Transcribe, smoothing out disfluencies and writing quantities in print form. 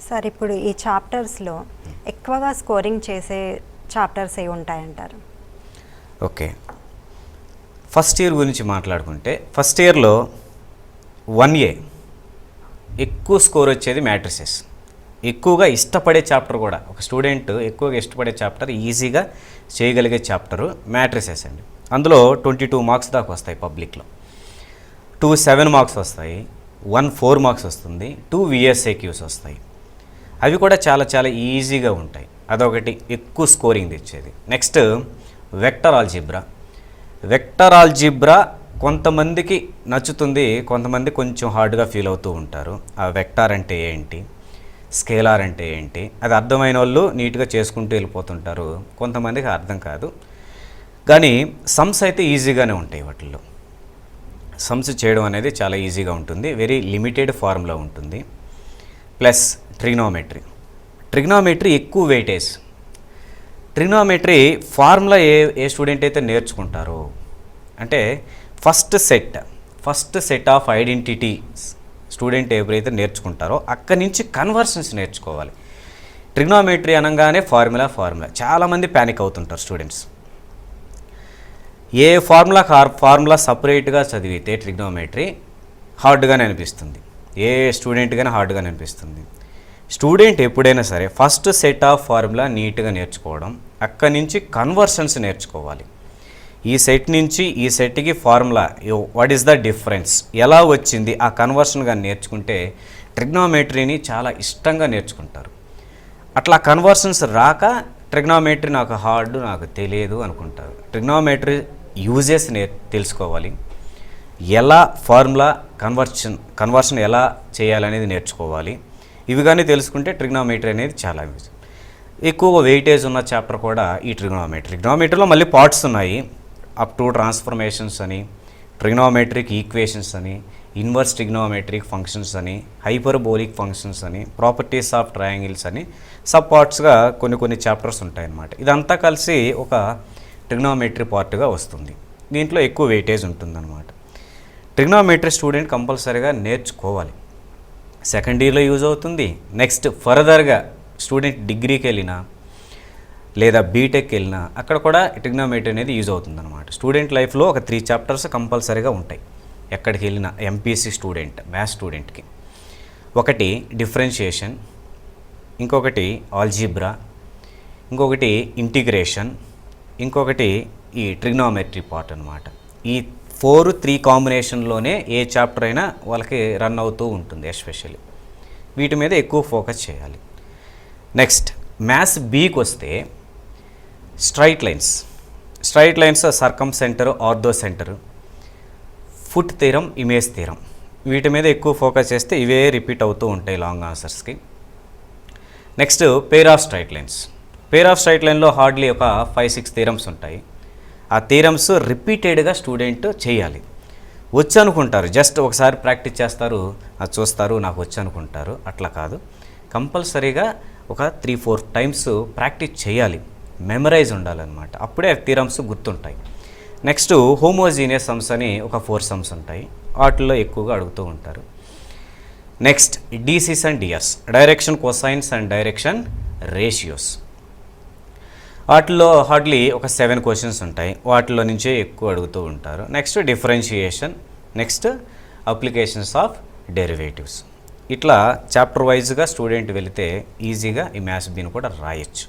Sir ఇప్పుడు ఈ చాప్టర్స్లో ఎక్కువగా స్కోరింగ్ చేసే చాప్టర్స్ ఏ ఉంటాయంటారు? ఓకే, ఫస్ట్ ఇయర్ గురించి మాట్లాడుకుంటే ఫస్ట్ ఇయర్లో 1A ఎక్కువ స్కోర్ వచ్చేది మ్యాట్రిసెస్. ఎక్కువగా ఇష్టపడే చాప్టర్ కూడా, ఒక స్టూడెంట్ ఎక్కువగా ఇష్టపడే చాప్టర్, ఈజీగా చేయగలిగే చాప్టరు మ్యాట్రిసెస్ అండి. అందులో 22 మార్క్స్ దాకా వస్తాయి. పబ్లిక్లో 2 7 మార్క్స్ వస్తాయి, 1 4 మార్క్స్ వస్తుంది, 2 VSAQs వస్తాయి. అవి కూడా చాలా చాలా ఈజీగా ఉంటాయి. అదొకటి ఎక్కువ స్కోరింగ్ తెచ్చేది. Next vector algebra. Vector algebra కొంతమందికి నచ్చుతుంది, కొంతమంది కొంచెం హార్డ్గా ఫీల్ అవుతూ ఉంటారు. ఆ వెక్టార్ అంటే ఏంటి, స్కేలార్ అంటే ఏంటి, అది అర్థమైన వాళ్ళు నీట్గా చేసుకుంటూ వెళ్ళిపోతుంటారు. కొంతమందికి అర్థం కాదు, కానీ సమ్స్ అయితే ఈజీగానే ఉంటాయి. వాటిల్లో సమ్స్ చేయడం అనేది చాలా ఈజీగా ఉంటుంది. వెరీ లిమిటెడ్ ఫార్ములా ఉంటుంది. ప్లస్ ట్రిగ్నోమెట్రీ ఎక్కువ వెయిటేజ్. ట్రిగ్నోమెట్రీ ఫార్ములా ఏ స్టూడెంట్ అయితే నేర్చుకుంటారో, అంటే first set of identities student ఎవరైతే నేర్చుకుంటారో అక్కడి నుంచి కన్వర్షన్స్ నేర్చుకోవాలి. ట్రిగ్నోమెట్రీ అనగానే ఫార్ములా చాలామంది ప్యానిక్ అవుతుంటారు స్టూడెంట్స్. ఏ ఫార్ములా సపరేట్గా చదివితే ట్రిగ్నోమెట్రీ హార్డ్గానే అనిపిస్తుంది, ఏ స్టూడెంట్గానే హార్డ్గానే అనిపిస్తుంది. స్టూడెంట్ ఎప్పుడైనా సరే ఫస్ట్ సెట్ ఆఫ్ ఫార్ములా నీట్గా నేర్చుకోవడం, అక్కడి నుంచి కన్వర్షన్స్ నేర్చుకోవాలి. ఈ సెట్ నుంచి ఈ సెట్కి formula what is the difference, ఎలా వచ్చింది, ఆ కన్వర్షన్గా నేర్చుకుంటే ట్రిగ్నోమెట్రీని చాలా ఇష్టంగా నేర్చుకుంటారు. అట్లా కన్వర్షన్స్ రాక ట్రిగ్నోమెట్రీ నాకు హార్డ్, నాకు తెలియదు అనుకుంటారు. ట్రిగ్నోమెట్రీ యూజెస్ తెలుసుకోవాలి, ఎలా ఫార్ములా కన్వర్షన్ ఎలా చేయాలనేది నేర్చుకోవాలి. ఇవి కానీ తెలుసుకుంటే ట్రిగ్నోమెట్రీ అనేది చాలా ఎక్కువ వెయిటేజ్ ఉన్న చాప్టర్ కూడా ఈ ట్రిగ్నోమెట్రీలో మళ్ళీ పార్ట్స్ ఉన్నాయి. అప్ టు ట్రాన్స్ఫర్మేషన్స్ అని, ట్రిగ్నోమెట్రిక్ ఈక్వేషన్స్ అని, ఇన్వర్స్ ట్రిగ్నోమెట్రిక్ ఫంక్షన్స్ అని, హైపర్బోలిక్ ఫంక్షన్స్ అని, ప్రాపర్టీస్ ఆఫ్ ట్రయాంగిల్స్ అని సబ్ పార్ట్స్గా కొన్ని చాప్టర్స్ ఉంటాయన్నమాట. ఇదంతా కలిసి ఒక ట్రిగ్నోమెట్రీ పార్ట్గా వస్తుంది. దీంట్లో ఎక్కువ వెయిటేజ్ ఉంటుందన్నమాట. ట్రిగ్నోమెట్రీ స్టూడెంట్ కంపల్సరీగా నేర్చుకోవాలి. సెకండ్ ఇయర్లో యూజ్ అవుతుంది. నెక్స్ట్ ఫర్దర్గా స్టూడెంట్ డిగ్రీకి వెళ్ళినా లేదా బీటెక్ వెళ్ళినా అక్కడ కూడా ట్రిగ్నోమెట్రీ అనేది యూజ్ అవుతుందన్నమాట. స్టూడెంట్ లైఫ్లో ఒక 3 చాప్టర్స్ కంపల్సరీగా ఉంటాయి ఎక్కడికి వెళ్ళినా. ఎంపీసీ స్టూడెంట్, మ్యాథ్స్ స్టూడెంట్కి ఒకటి డిఫరెన్షియేషన్, ఇంకొకటి ఆల్జీబ్రా, ఇంకొకటి ఇంటిగ్రేషన్, ఇంకొకటి ఈ ట్రిగ్నోమెట్రీ పార్ట్ అనమాట. ఈ 4-3 కాంబినేషన్లోనే ఏ చాప్టర్ అయినా వాళ్ళకి రన్ అవుతూ ఉంటుంది. ఎస్పెషల్లీ వీటి మీద ఎక్కువ ఫోకస్ చేయాలి. నెక్స్ట్ మ్యాథ్స్ బీకి వస్తే straight lines circumcentre, orthocentre, foot theorem, image theorem, వీటి మీద ఎక్కువ ఫోకస్ చేస్తే ఇవే రిపీట్ అవుతూ ఉంటాయి లాంగ్ ఆన్సర్స్కి. నెక్స్ట్ పెయిర్ ఆఫ్ స్ట్రైట్ లైన్లో హార్డ్లీ ఒక 5-6 థీరమ్స్ ఉంటాయి. ఆ థీరమ్స్ రిపీటెడ్గా స్టూడెంట్ చేయాలి. వచ్చు అనుకుంటారు, జస్ట్ ఒకసారి ప్రాక్టీస్ చేస్తారు, అది చూస్తారు, నాకు వచ్చు అనుకుంటారు. అట్లా కాదు, కంపల్సరీగా ఒక 3-4 టైమ్స్ ప్రాక్టీస్ చేయాలి, మెమరైజ్ ఉండాలన్నమాట. అప్పుడే థీరమ్స్ గుర్తుంటాయి. నెక్స్ట్ హోమోజీనియస్ సమ్స్ అని ఒక 4 సమ్స్ ఉంటాయి, వాటిల్లో ఎక్కువగా అడుగుతూ ఉంటారు. Next DCs and DRs, direction cosines and direction ratios, వాటిల్లో హార్డ్లీ ఒక 7 క్వశ్చన్స్ ఉంటాయి, వాటిలో నుంచే ఎక్కువ అడుగుతూ ఉంటారు. Next differentiation, next applications of derivatives. ఇట్లా చాప్టర్ వైజ్గా స్టూడెంట్ వెళితే ఈజీగా ఈ మ్యాథ్స్ బీని కూడా రాయొచ్చు.